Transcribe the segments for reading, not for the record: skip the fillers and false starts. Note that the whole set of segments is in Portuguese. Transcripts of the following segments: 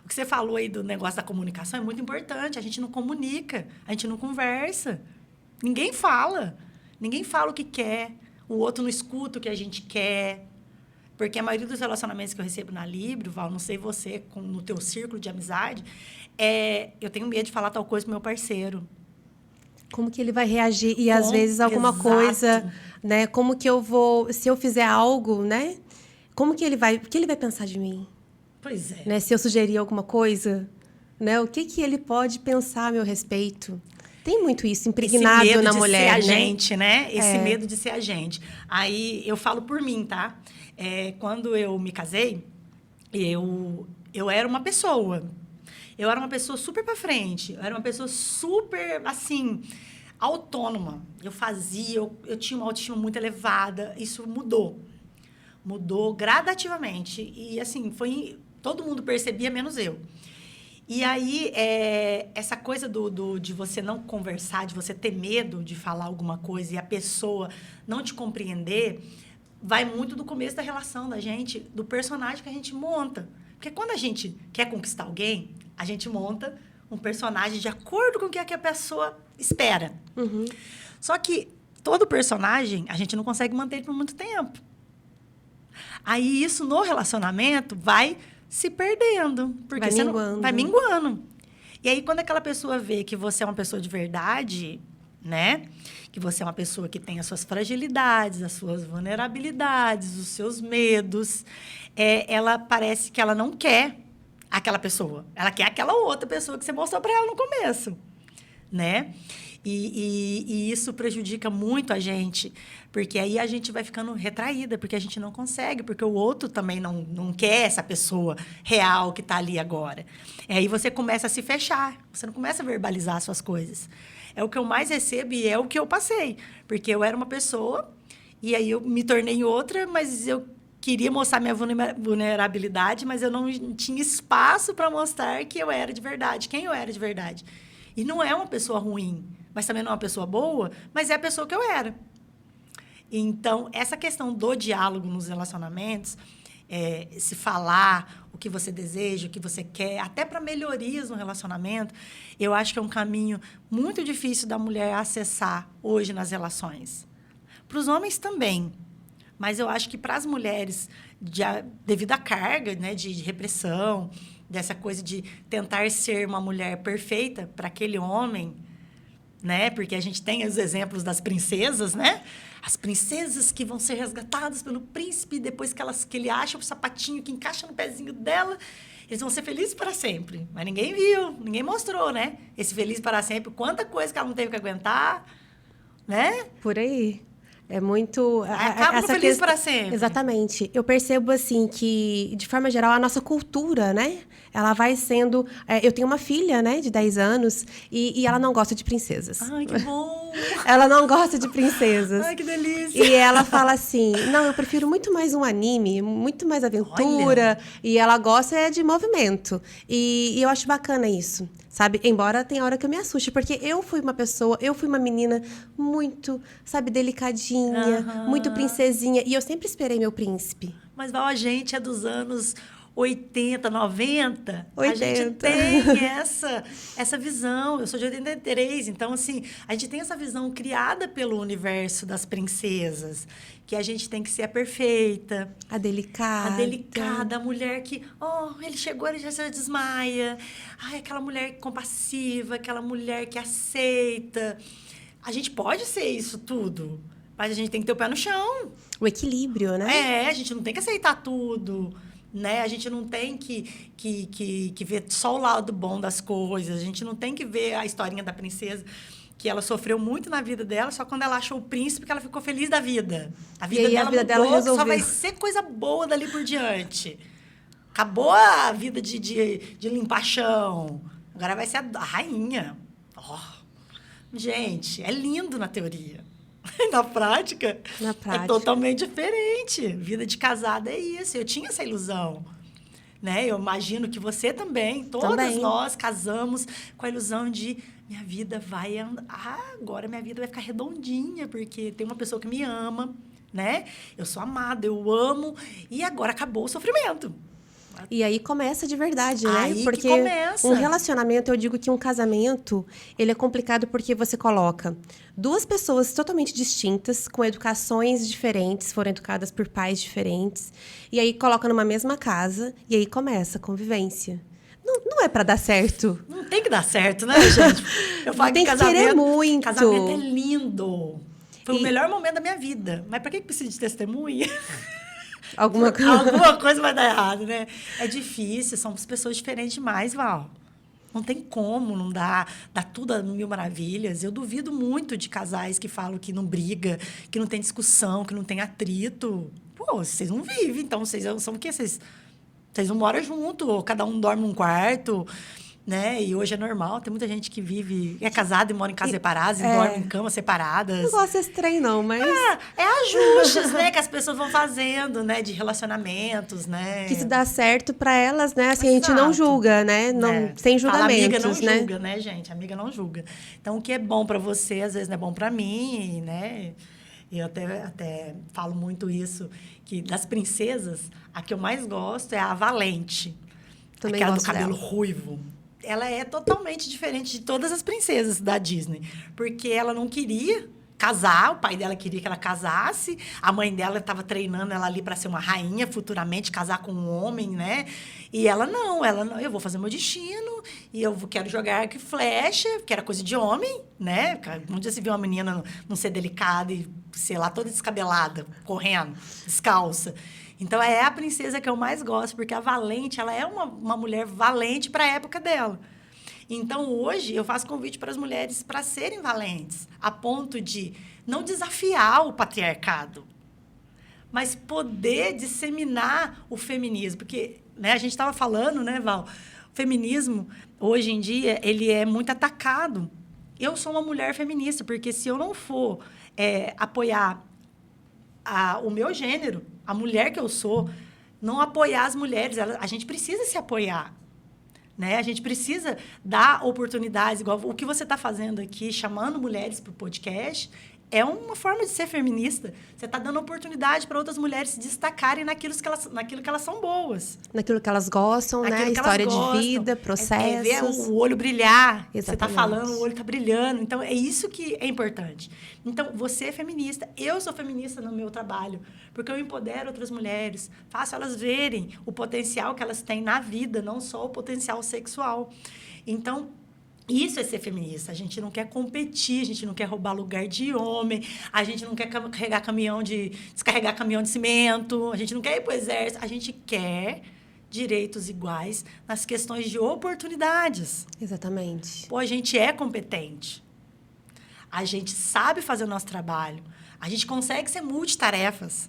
O que você falou aí do negócio da comunicação é muito importante. A gente não comunica, a gente não conversa. Ninguém fala. Ninguém fala o que quer. O outro não escuta o que a gente quer. Porque a maioria dos relacionamentos que eu recebo na Libro, Val, não sei você, no teu círculo de amizade, eu tenho medo de falar tal coisa pro meu parceiro. Como que ele vai reagir? E, às vezes, alguma Exato. coisa, né? Como que eu vou... Se eu fizer algo, né? Como que ele vai... O que ele vai pensar de mim? Pois é. Né? Se eu sugerir alguma coisa, né? O que ele pode pensar a meu respeito? Tem muito isso impregnado Esse medo na de mulher, ser a né? gente, né? Esse medo de ser a gente. Aí, eu falo por mim, tá? Quando eu me casei, eu era uma pessoa. Eu era uma pessoa super pra frente. Eu era uma pessoa super, assim, autônoma. Eu fazia, eu tinha uma autoestima muito elevada. Isso mudou. Mudou gradativamente. E, assim, todo mundo percebia, menos eu. E aí, essa coisa de você não conversar, de você ter medo de falar alguma coisa e a pessoa não te compreender, vai muito do começo da relação da gente, do personagem que a gente monta. Porque quando a gente quer conquistar alguém, a gente monta um personagem de acordo com o que a pessoa espera. Uhum. Só que todo personagem, a gente não consegue manter ele por muito tempo. Aí, isso no relacionamento vai se perdendo. Porque Vai você minguando. vai minguando. E aí, quando aquela pessoa vê que você é uma pessoa de verdade, né? Que você é uma pessoa que tem as suas fragilidades, as suas vulnerabilidades, os seus medos, ela parece que ela não quer aquela pessoa. Ela quer aquela outra pessoa que você mostrou para ela no começo, né? E isso prejudica muito a gente, porque aí a gente vai ficando retraída, porque a gente não consegue, porque o outro também não quer essa pessoa real que está ali agora. E aí você começa a se fechar, você não começa a verbalizar as suas coisas. É o que eu mais recebo e é o que eu passei, porque eu era uma pessoa e aí eu me tornei outra, mas eu queria mostrar minha vulnerabilidade, mas eu não tinha espaço para mostrar que eu era de verdade, quem eu era de verdade. E não é uma pessoa ruim, mas também não é uma pessoa boa, mas é a pessoa que eu era. Então, essa questão do diálogo nos relacionamentos, se falar o que você deseja, o que você quer, até para melhorias no relacionamento, eu acho que é um caminho muito difícil da mulher acessar hoje nas relações. Para os homens também, mas eu acho que para as mulheres, devido à carga, né, de repressão, dessa coisa de tentar ser uma mulher perfeita para aquele homem, né? Porque a gente tem os exemplos das princesas, né? As princesas que vão ser resgatadas pelo príncipe depois que ele acha o sapatinho que encaixa no pezinho dela, eles vão ser felizes para sempre. Mas ninguém viu, ninguém mostrou, né? Esse feliz para sempre, quanta coisa que ela não teve que aguentar, né? Por aí. É muito... Acaba no feliz para sempre. Exatamente. Eu percebo, assim, que, de forma geral, a nossa cultura, né? Ela vai sendo... eu tenho uma filha, né, de 10 anos, e ela não gosta de princesas. Ai, que bom! Ela não gosta de princesas. Ai, que delícia! E ela fala assim, não, eu prefiro muito mais um anime, muito mais aventura. Olha. E ela gosta de movimento. E eu acho bacana isso, sabe? Embora tenha hora que eu me assuste, porque eu fui uma menina muito, sabe, delicadinha, muito princesinha. E eu sempre esperei meu príncipe. Mas, Val, a gente é dos anos 80, 90. 80. A gente tem essa visão. Eu sou de 83, então, assim, a gente tem essa visão criada pelo universo das princesas, que a gente tem que ser a perfeita. A delicada. A delicada, a mulher que, ele chegou, ele já se desmaia. Ai, aquela mulher compassiva, aquela mulher que aceita. A gente pode ser isso tudo, mas a gente tem que ter o pé no chão. O equilíbrio, né? A gente não tem que aceitar tudo, né? A gente não tem que ver só o lado bom das coisas. A gente não tem que ver a historinha da princesa, que ela sofreu muito na vida dela, só quando ela achou o príncipe que ela ficou feliz da vida. A vida dela mudou, que só vai ser coisa boa dali por diante. Acabou a vida de limpar chão. Agora vai ser a rainha. Gente, é lindo na teoria. Na prática, é totalmente diferente. Vida de casada é isso. Eu tinha essa ilusão, né? Eu imagino que você também. Todas nós casamos com a ilusão de minha vida vai andar. Agora minha vida vai ficar redondinha, porque tem uma pessoa que me ama, né? Eu sou amada, eu amo. E agora acabou o sofrimento. E aí começa de verdade, né? Aí que Porque começa. um relacionamento, eu digo que um casamento, ele é complicado porque você coloca duas pessoas totalmente distintas, com educações diferentes, foram educadas por pais diferentes, e aí coloca numa mesma casa, e aí começa a convivência. Não é para dar certo. Não tem que dar certo, né, gente? Eu falo Tem que querer muito. Casamento é lindo. Foi o E- melhor momento da minha vida. Mas para que precisa de testemunha? Alguma coisa. Alguma coisa vai dar errado, né? É difícil, somos pessoas diferentes demais, Val. Não tem como, não dá tudo a mil maravilhas. Eu duvido muito de casais que falam que não briga, que não tem discussão, que não tem atrito. Pô, vocês não vivem, então vocês são o quê? Vocês não moram junto, ou cada um dorme num quarto, né? E hoje é normal, tem muita gente que vive, é casada e mora em casas separadas, e dorme em camas separadas. Não gosto desse trem, não, mas... É ajustes, né, que as pessoas vão fazendo, né, de relacionamentos, né? Que se dá certo para elas, né? Assim, a gente não Exato. julga, né? Não, sem Fala, amiga julgamentos, não né? julga, né, gente? Amiga não julga. Então, o que é bom para você, às vezes não é bom para mim, né? Eu até falo muito isso, que das princesas, a que eu mais gosto é a Valente. Também Aquela do gosto cabelo dela. ruivo. Ela é totalmente diferente de todas as princesas da Disney. Porque ela não queria casar, o pai dela queria que ela casasse, a mãe dela estava treinando ela ali para ser uma rainha futuramente, casar com um homem, né? E ela não, eu vou fazer meu destino, e quero jogar arco e flecha, que era coisa de homem, né? Um dia se viu uma menina não ser delicada e, sei lá, toda descabelada, correndo, descalça. Então, é a princesa que eu mais gosto, porque a Valente, ela é uma mulher valente para a época dela. Então, hoje, eu faço convite para as mulheres para serem valentes, a ponto de não desafiar o patriarcado, mas poder disseminar o feminismo. Porque, né, a gente estava falando, né, Val? O feminismo, hoje em dia, ele é muito atacado. Eu sou uma mulher feminista, porque se eu não for apoiar o meu gênero, a mulher que eu sou, não apoiar as mulheres, a gente precisa se apoiar. Né? A gente precisa dar oportunidades, igual o que você está fazendo aqui, chamando mulheres para o podcast, é uma forma de ser feminista. Você está dando oportunidade para outras mulheres se destacarem naquilo que elas são boas. Naquilo que elas gostam, né? História de vida, processos. Ver o olho brilhar. Exatamente. Você está falando, o olho está brilhando. Então, é isso que é importante. Então, você é feminista. Eu sou feminista no meu trabalho, porque eu empodero outras mulheres, faço elas verem o potencial que elas têm na vida, não só o potencial sexual. Então, isso é ser feminista. A gente não quer competir, a gente não quer roubar lugar de homem, a gente não quer descarregar caminhão de cimento, a gente não quer ir para o exército, a gente quer direitos iguais nas questões de oportunidades. Exatamente. Pô, a gente é competente. A gente sabe fazer o nosso trabalho. A gente consegue ser multitarefas.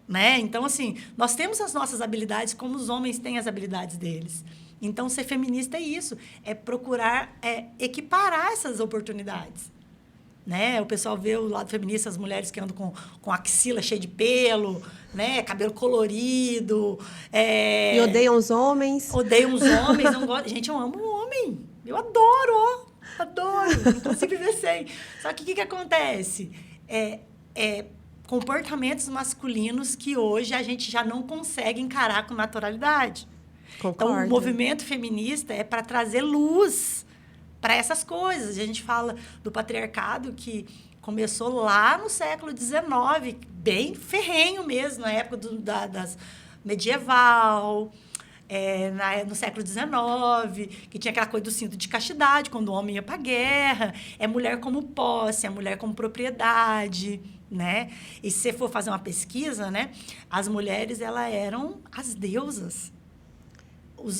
Né? Então, assim, nós temos as nossas habilidades como os homens têm as habilidades deles. Então, ser feminista é isso, é procurar equiparar essas oportunidades. Né? O pessoal vê o lado feminista, as mulheres que andam com a axila cheia de pelo, né? Cabelo colorido. E odeiam os homens. Odeiam os homens. Não gosto. Gente, eu amo o homem. Eu adoro. Não consigo viver sem. Só que o que acontece? Comportamentos masculinos que hoje a gente já não consegue encarar com naturalidade. Concordo. Então, o movimento feminista é para trazer luz para essas coisas. A gente fala do patriarcado que começou lá no século XIX, bem ferrenho mesmo, na época das medieval, no século XIX, que tinha aquela coisa do cinto de castidade, quando o homem ia para a guerra, é mulher como posse, é mulher como propriedade, né? E se você for fazer uma pesquisa, né, as mulheres elas eram as deusas.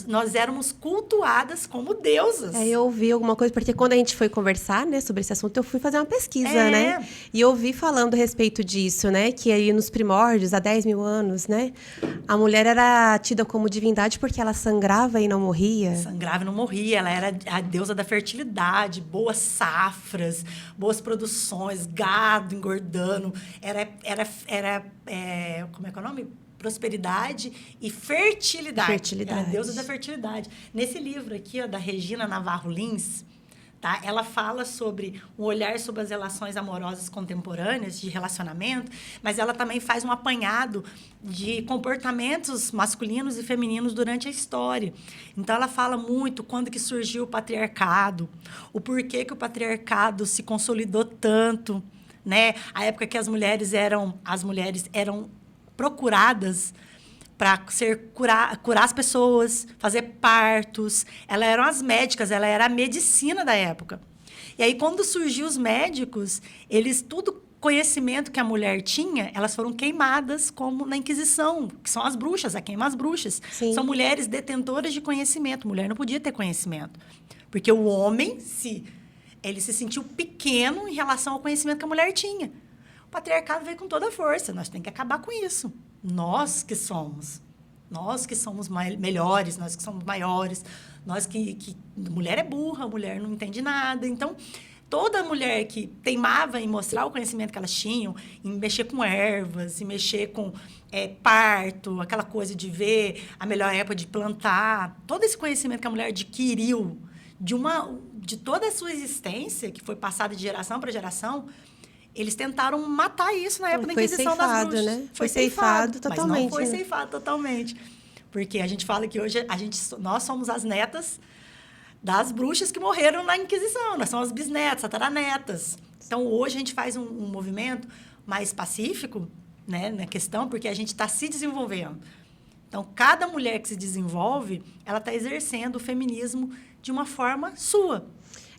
Nós éramos cultuadas como deusas. Eu ouvi alguma coisa, porque quando a gente foi conversar, né, sobre esse assunto, eu fui fazer uma pesquisa, né? E eu ouvi falando a respeito disso, né? Que aí nos primórdios, há 10 mil anos, né? A mulher era tida como divindade porque ela sangrava e não morria. Sangrava e não morria. Ela era a deusa da fertilidade, boas safras, boas produções, gado engordando. Como é que é o nome? Prosperidade e fertilidade. Fertilidade. É a deusa da fertilidade. Nesse livro aqui, ó, da Regina Navarro Lins, Tá? Ela fala sobre um olhar sobre as relações amorosas contemporâneas, de relacionamento, mas ela também faz um apanhado de comportamentos masculinos e femininos durante a história. Então, ela fala muito quando que surgiu o patriarcado, o porquê que o patriarcado se consolidou tanto, né? A época que as mulheres eram procuradas para curar as pessoas, fazer partos. Elas eram as médicas, ela era a medicina da época. E aí, quando surgiu os médicos, todo conhecimento que a mulher tinha, elas foram queimadas, como na Inquisição, que são as bruxas, a queima as bruxas. Sim. São mulheres detentoras de conhecimento. Mulher não podia ter conhecimento. Porque o homem, ele se sentiu pequeno em relação ao conhecimento que a mulher tinha. O patriarcado veio com toda a força. Nós temos que acabar com isso. Nós que somos melhores, nós que somos maiores, nós que mulher é burra, mulher não entende nada. Então, toda mulher que teimava em mostrar o conhecimento que elas tinham, em mexer com ervas, em mexer com parto, aquela coisa de ver a melhor época de plantar, todo esse conhecimento que a mulher adquiriu de toda a sua existência, que foi passada de geração para geração, eles tentaram matar isso na época da Inquisição das Bruxas. Né? Foi ceifado totalmente. Mas não foi ceifado totalmente. Porque a gente fala que hoje nós somos as netas das bruxas que morreram na Inquisição. Nós somos as bisnetas, tataranetas. Então, hoje a gente faz um movimento mais pacífico, né, na questão, porque a gente está se desenvolvendo. Então, cada mulher que se desenvolve, ela está exercendo o feminismo de uma forma sua.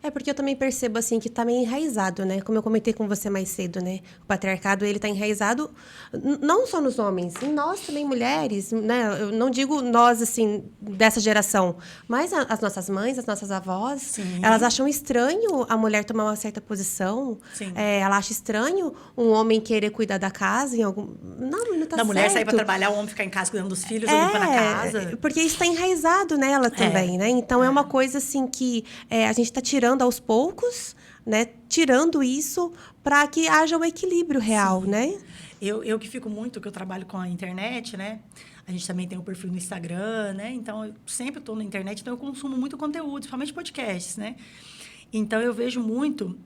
É porque eu também percebo, assim, que tá meio enraizado, né? Como eu comentei com você mais cedo, né? O patriarcado, ele tá enraizado não só nos homens, em nós também, mulheres, né? Eu não digo nós, assim, dessa geração, mas as nossas mães, as nossas avós, Sim. Elas acham estranho a mulher tomar uma certa posição. Sim. Ela acha estranho um homem querer cuidar da casa em algum... Não tá certo. Da mulher sair para trabalhar, o homem ficar em casa cuidando dos filhos, ou limpando a casa. Porque isso tá enraizado nela também, né? Então, é uma coisa, assim, que a gente tá tirando aos poucos, né? Tirando isso para que haja um equilíbrio real, Sim. né? Eu que fico muito, que eu trabalho com a internet, né? A gente também tem um perfil no Instagram, né? Então, eu sempre estou na internet, então eu consumo muito conteúdo, principalmente podcasts, né? Então, eu vejo muito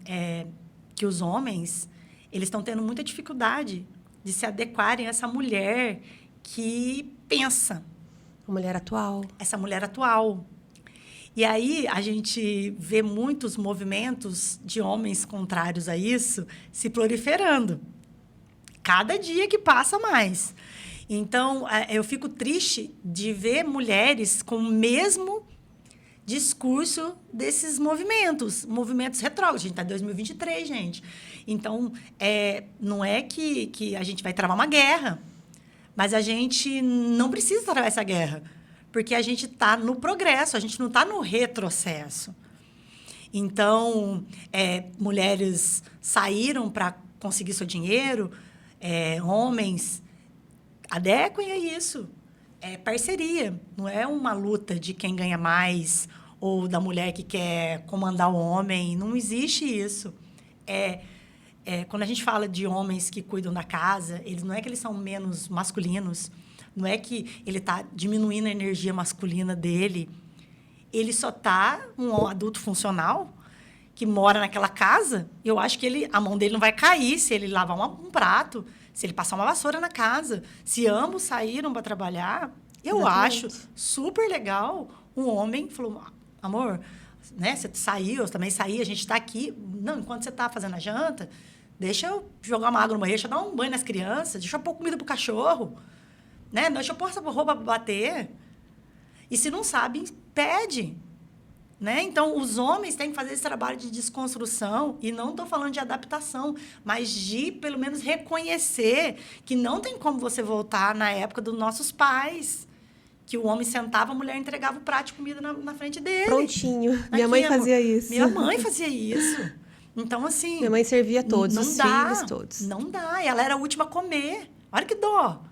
que os homens, eles estão tendo muita dificuldade de se adequarem a essa mulher que pensa. A mulher atual. Essa mulher atual. E aí, a gente vê muitos movimentos de homens contrários a isso se proliferando. Cada dia que passa, mais. Então, eu fico triste de ver mulheres com o mesmo discurso desses movimentos retrógrados. A gente está em 2023, gente. Então, não é que a gente vai travar uma guerra, mas a gente não precisa travar essa guerra. Porque a gente está no progresso, a gente não está no retrocesso. Então, mulheres saíram para conseguir seu dinheiro, homens adequem a isso. É parceria, não é uma luta de quem ganha mais ou da mulher que quer comandar o homem. Não existe isso. Quando a gente fala de homens que cuidam da casa, não é que eles são menos masculinos, não é que ele está diminuindo a energia masculina dele. Ele só está um adulto funcional que mora naquela casa. Eu acho que a mão dele não vai cair se ele lavar um prato, se ele passar uma vassoura na casa. Se ambos saíram para trabalhar, eu acho super legal. Um homem falou, amor, né, você saiu, eu também saí, a gente está aqui. Não, enquanto você está fazendo a janta, deixa eu jogar uma água no banheiro, deixa eu dar um banho nas crianças, deixa eu pôr comida pro cachorro. Né? Deixa eu pôr essa roupa para bater. E se não sabe, pede. Né? Então, os homens têm que fazer esse trabalho de desconstrução, e não estou falando de adaptação, mas de, pelo menos, reconhecer que não tem como você voltar na época dos nossos pais, que o homem sentava, a mulher entregava o prato de comida na frente dele. Prontinho. Minha mãe fazia isso. Minha mãe fazia isso. Então, assim... Minha mãe servia todos, os filhos todos. Não dá. E ela era a última a comer. Olha que dó.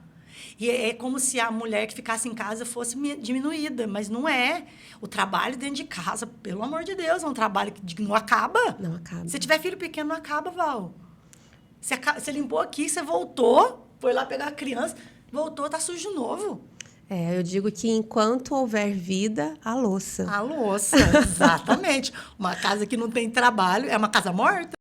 E é como se a mulher que ficasse em casa fosse diminuída, mas não é. O trabalho dentro de casa, pelo amor de Deus, é um trabalho que não acaba. Não acaba. Se tiver filho pequeno, não acaba, Val. Você limpou aqui, você voltou, foi lá pegar a criança, voltou, tá sujo de novo. Eu digo que enquanto houver vida, há louça. A louça, exatamente. Uma casa que não tem trabalho é uma casa morta.